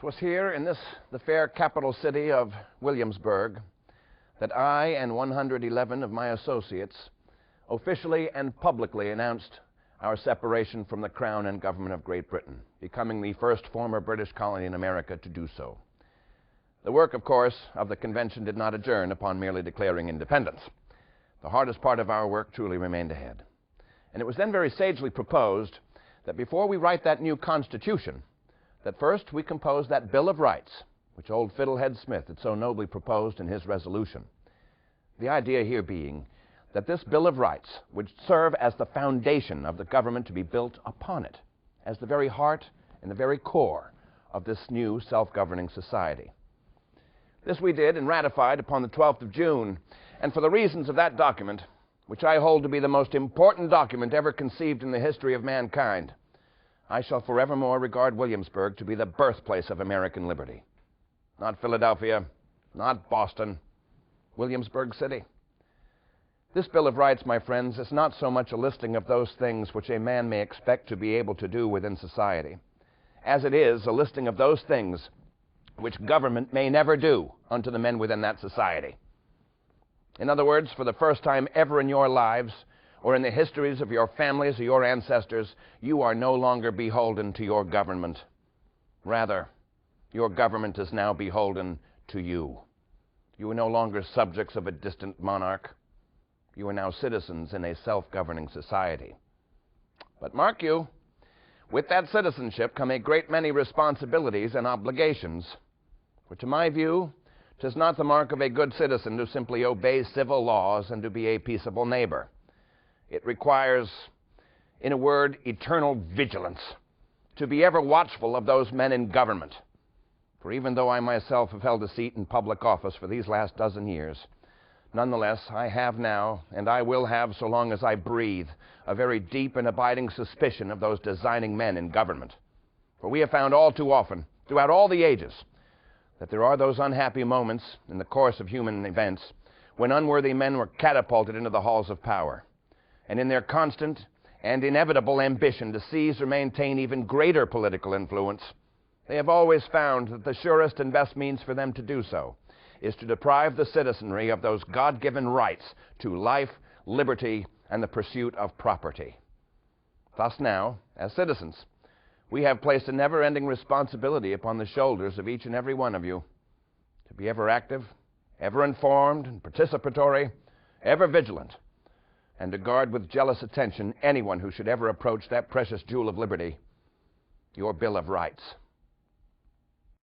'Twas here in the fair capital city of Williamsburg that I and 111 of my associates officially and publicly announced our separation from the Crown and government of Great Britain, becoming the first former British colony in America to do so. The work, of course, of the convention did not adjourn upon merely declaring independence. The hardest part of our work truly remained ahead. And it was then very sagely proposed that before we write that new Constitution, that first we compose that Bill of Rights, which old Fiddlehead Smith had so nobly proposed in his resolution. The idea here being that this Bill of Rights would serve as the foundation of the government to be built upon it, as the very heart and the very core of this new self-governing society. This we did and ratified upon the 12th of June, and for the reasons of that document, which I hold to be the most important document ever conceived in the history of mankind, I shall forevermore regard Williamsburg to be the birthplace of American liberty. Not Philadelphia, not Boston, Williamsburg City. This Bill of Rights, my friends, is not so much a listing of those things which a man may expect to be able to do within society, as it is a listing of those things which government may never do unto the men within that society. In other words, for the first time ever in your lives, or in the histories of your families or your ancestors, you are no longer beholden to your government. Rather, your government is now beholden to you. You are no longer subjects of a distant monarch. You are now citizens in a self-governing society. But mark you, with that citizenship come a great many responsibilities and obligations, for to my view, 'tis not the mark of a good citizen to simply obey civil laws and to be a peaceable neighbor. It requires, in a word, eternal vigilance, to be ever watchful of those men in government. For even though I myself have held a seat in public office for these last dozen years, nonetheless, I have now, and I will have so long as I breathe, a very deep and abiding suspicion of those designing men in government. For we have found all too often, throughout all the ages, that there are those unhappy moments in the course of human events when unworthy men were catapulted into the halls of power, and in their constant and inevitable ambition to seize or maintain even greater political influence, they have always found that the surest and best means for them to do so is to deprive the citizenry of those God-given rights to life, liberty, and the pursuit of property. Thus now, as citizens, we have placed a never-ending responsibility upon the shoulders of each and every one of you to be ever active, ever informed and participatory, ever vigilant, and to guard with jealous attention anyone who should ever approach that precious jewel of liberty, your Bill of Rights.